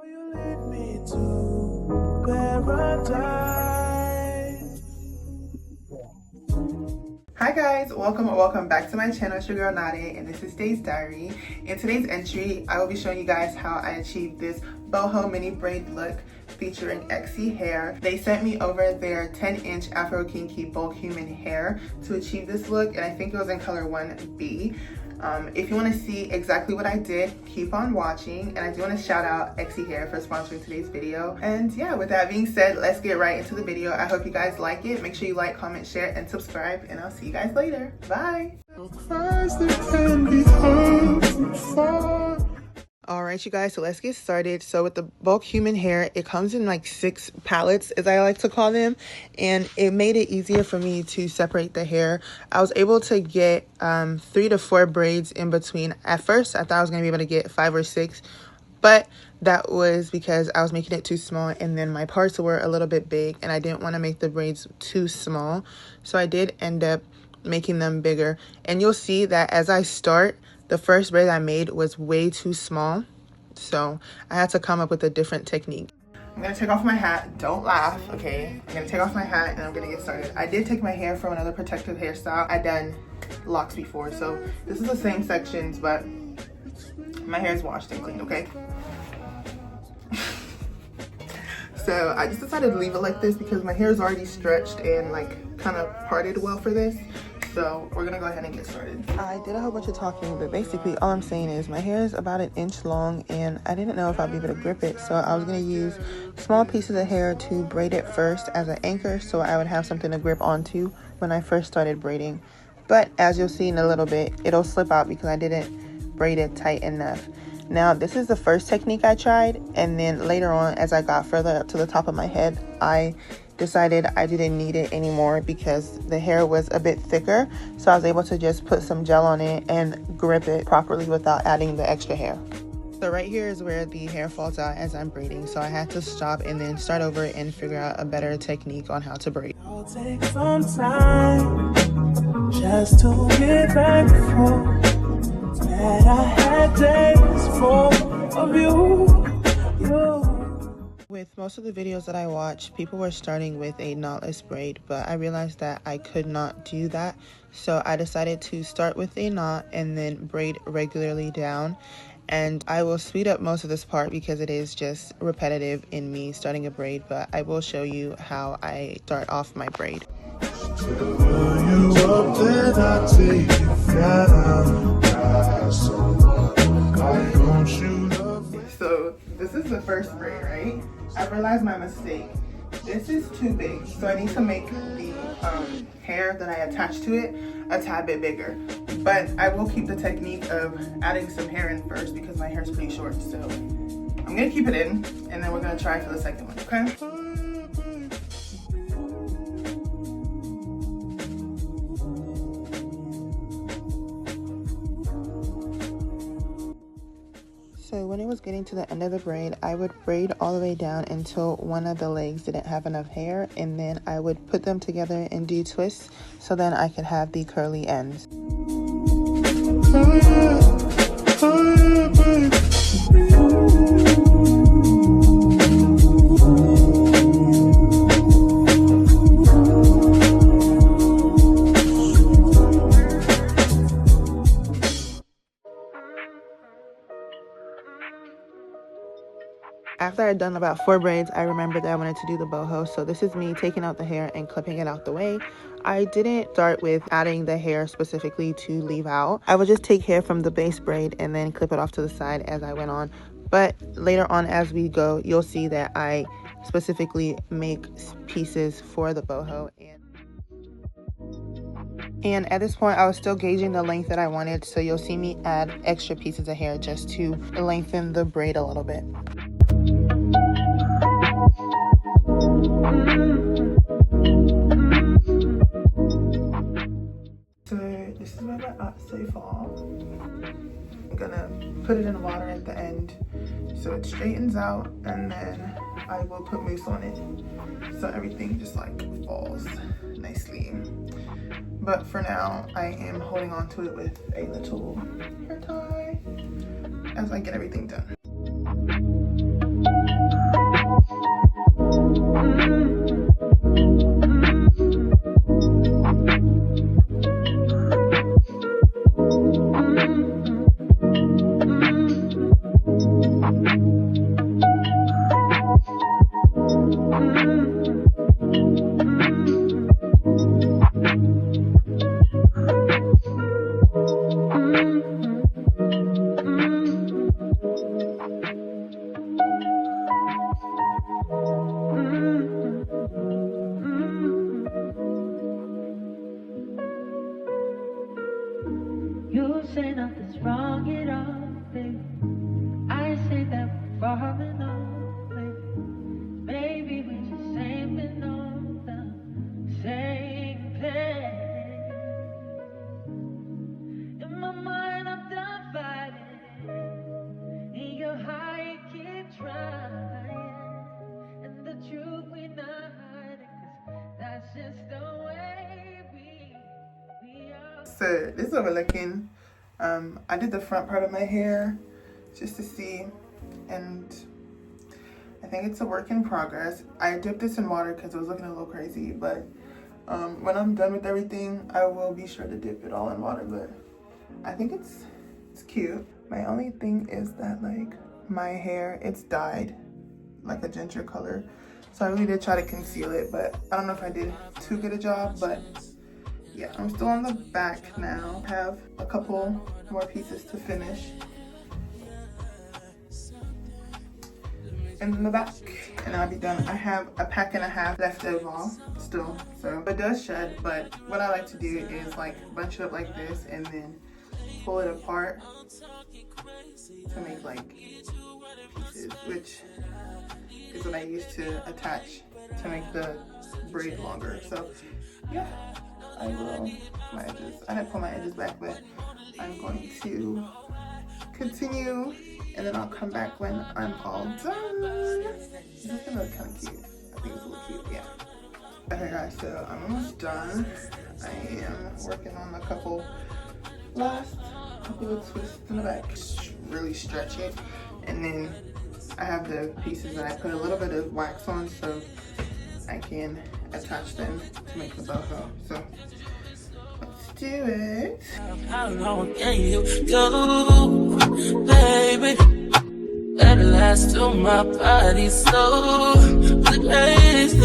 You lead me to paradise. Hi guys, welcome or welcome back to my channel. It's your girl Nadia and this is Day's Diary. In today's entry, I will be showing you guys how I achieved this boho mini braid look featuring ExyHair. They sent me over their 10-inch Afro Kinky bulk human hair to achieve this look, and I think it was in color 1B. If you want to see exactly what I did, keep on watching. And I do want to shout out ExyHair for sponsoring today's video. And yeah, with that being said, let's get right into the video. I hope you guys like it. Make sure you like, comment, share, and subscribe. And I'll see you guys later. Bye. Alright you guys, so let's get started. So with the bulk human hair, it comes in like 6 palettes, as I like to call them, and it made it easier for me to separate the hair. I was able to get 3 to 4 braids in between. At first I thought I was going to be able to get 5 or 6, but that was because I was making it too small, and then my parts were a little bit big and I didn't want to make the braids too small, so I did end up making them bigger. And you'll see that as I start, the first braid I made was way too small, so I had to come up with a different technique. I'm gonna take off my hat. Don't laugh, okay? I'm gonna take off my hat and I'm gonna get started. I did take my hair from another protective hairstyle. I've done locks before, so this is the same sections, but my hair is washed and clean, okay? So I just decided to leave it like this because my hair is already stretched and like kind of parted well for this. So we're gonna go ahead and get started. I did a whole bunch of talking, but basically all I'm saying is my hair is about 1 inch long and I didn't know if I'd be able to grip it. So I was gonna use small pieces of hair to braid it first as an anchor, so I would have something to grip onto when I first started braiding. But as you'll see in a little bit, it'll slip out because I didn't braid it tight enough. Now this is the first technique I tried, and then later on as I got further up to the top of my head, I decided I didn't need it anymore because the hair was a bit thicker, so I was able to just put some gel on it and grip it properly without adding the extra hair. So right here is where the hair falls out as I'm braiding, so I had to stop and then start over and figure out a better technique on how to braid. I'll take some time just to get thankful that I had days full of you. With most of the videos that I watch, people were starting with a knotless braid, but I realized that I could not do that. So I decided to start with a knot and then braid regularly down. And I will speed up most of this part because it is just repetitive in me starting a braid, but I will show you how I start off my braid. So this is the first braid, right? I realized my mistake. This is too big, so I need to make the hair that I attach to it a tad bit bigger. But I will keep the technique of adding some hair in first because my hair is pretty short. So I'm gonna keep it in, and then we're gonna try for the second one, okay? So when it was getting to the end of the braid, I would braid all the way down until one of the legs didn't have enough hair, and then I would put them together and do twists so then I could have the curly ends. After I'd done about 4 braids, I remembered that I wanted to do the boho. So this is me taking out the hair and clipping it out the way. I didn't start with adding the hair specifically to leave out. I would just take hair from the base braid and then clip it off to the side as I went on. But later on as we go, you'll see that I specifically make pieces for the boho. And at this point, I was still gauging the length that I wanted. So you'll see me add extra pieces of hair just to lengthen the braid a little bit. So this is where my outside fall. I'm gonna put it in the water at the end so it straightens out, and then I will put mousse on it so everything just like falls nicely. But for now, I am holding on to it with a little hair tie as I get everything done. So this is what we're looking. I did the front part of my hair just to see, and I think it's a work in progress. I dipped this in water because it was looking a little crazy, but when I'm done with everything, I will be sure to dip it all in water. But I think it's cute. My only thing is that like my hair, it's dyed like a ginger color, so I really did try to conceal it, but I don't know if I did too good a job. But yeah, I'm still on the back now. I have a couple more pieces to finish in the back, and I'll be done. I have a pack and a half left over still, so it does shed. But what I like to do is like bunch it up like this and then pull it apart to make like pieces, which is what I use to attach to make the braid longer. So yeah, I will my edges. I had to pull my edges back, but I'm going to continue, and then I'll come back when I'm all done. This is gonna look kind of cute. I think it's a little cute, yeah. Okay guys, so I'm almost done. I am working on a couple of twists in the back. Really stretch it, and then I have the pieces that I put a little bit of wax on so I can attach them to make the boho. So let's do it. How long can you go, baby? At last to my body slow, baby,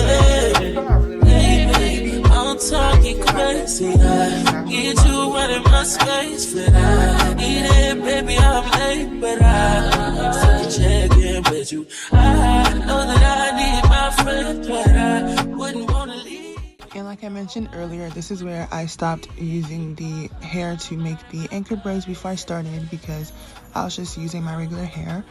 I'm talking crazy. I need you running my space, but I need it, baby. I'm late, but I still check in with you. I know that I need my friend, but I wouldn't wanna leave. And like I mentioned earlier, this is where I stopped using the hair to make the anchor braids before I started, because I was just using my regular hair.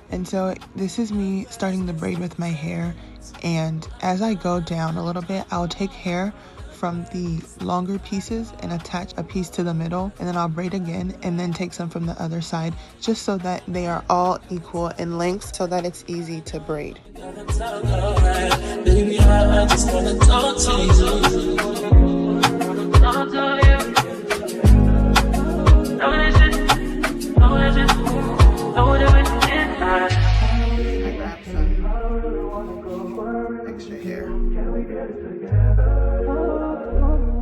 And so this is me starting the braid with my hair, and as I go down a little bit, I'll take hair from the longer pieces and attach a piece to the middle, and then I'll braid again and then take some from the other side, just so that they are all equal in length so that it's easy to braid. Baby, I just wanna talk to you. Talk to you. I grabbed some extra hair. I really wanna stay. I really wanna go. What I really need to know. Can we get it together?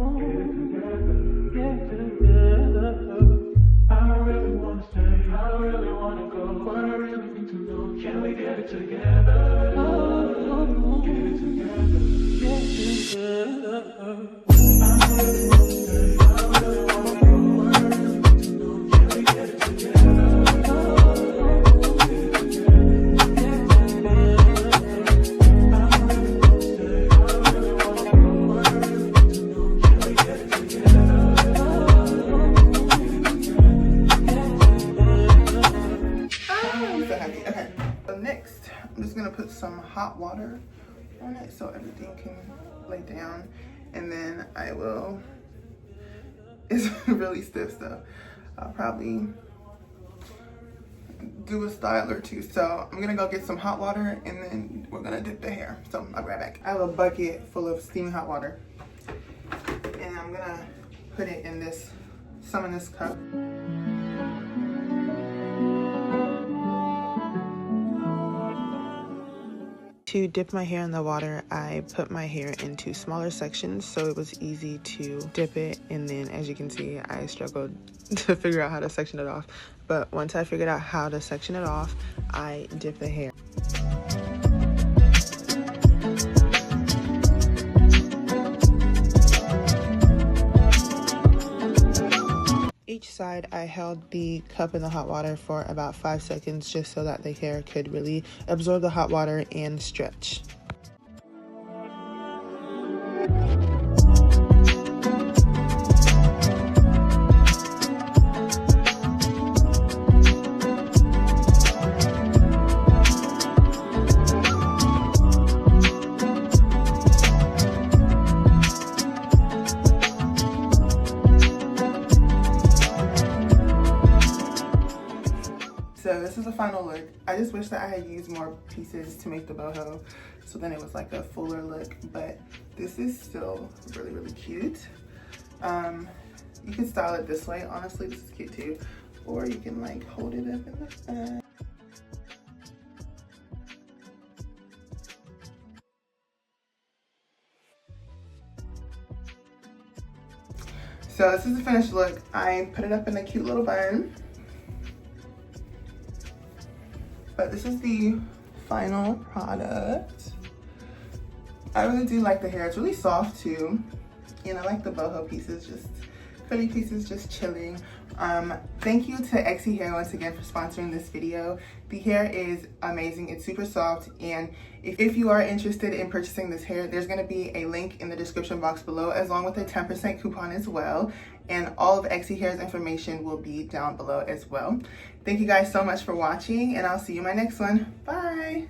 Get it together. Get it together. I really wanna stay. I really wanna go. What I really need to know. Can we get it together? Put some hot water on it so everything can lay down, and then I will, it's really stiff, so I'll probably do a style or two. So I'm gonna go get some hot water, and then we're gonna dip the hair. So I'll be right back. I have a bucket full of steaming hot water, and I'm gonna put it in some in this cup. To dip my hair in the water, I put my hair into smaller sections so it was easy to dip it, and then as you can see, I struggled to figure out how to section it off. But once I figured out how to section it off, I dip the hair. Each side, I held the cup in the hot water for about 5 seconds just so that the hair could really absorb the hot water and stretch. So this is the final look. I just wish that I had used more pieces to make the boho, so then it was like a fuller look, but this is still really, really cute. You can style it this way. Honestly, this is cute too. Or you can like hold it up in the front. So this is the finished look. I put it up in a cute little bun. But this is the final product. I really do like the hair. It's really soft too. And I like the boho pieces, just pretty pieces, just chilling. Thank you to ExyHair once again for sponsoring this video. The hair is amazing. It's super soft, and if you are interested in purchasing this hair, there's going to be a link in the description box below, along with a 10% coupon as well, and all of ExyHair's information will be down below as well. Thank you guys so much for watching, and I'll see you in my next one. Bye.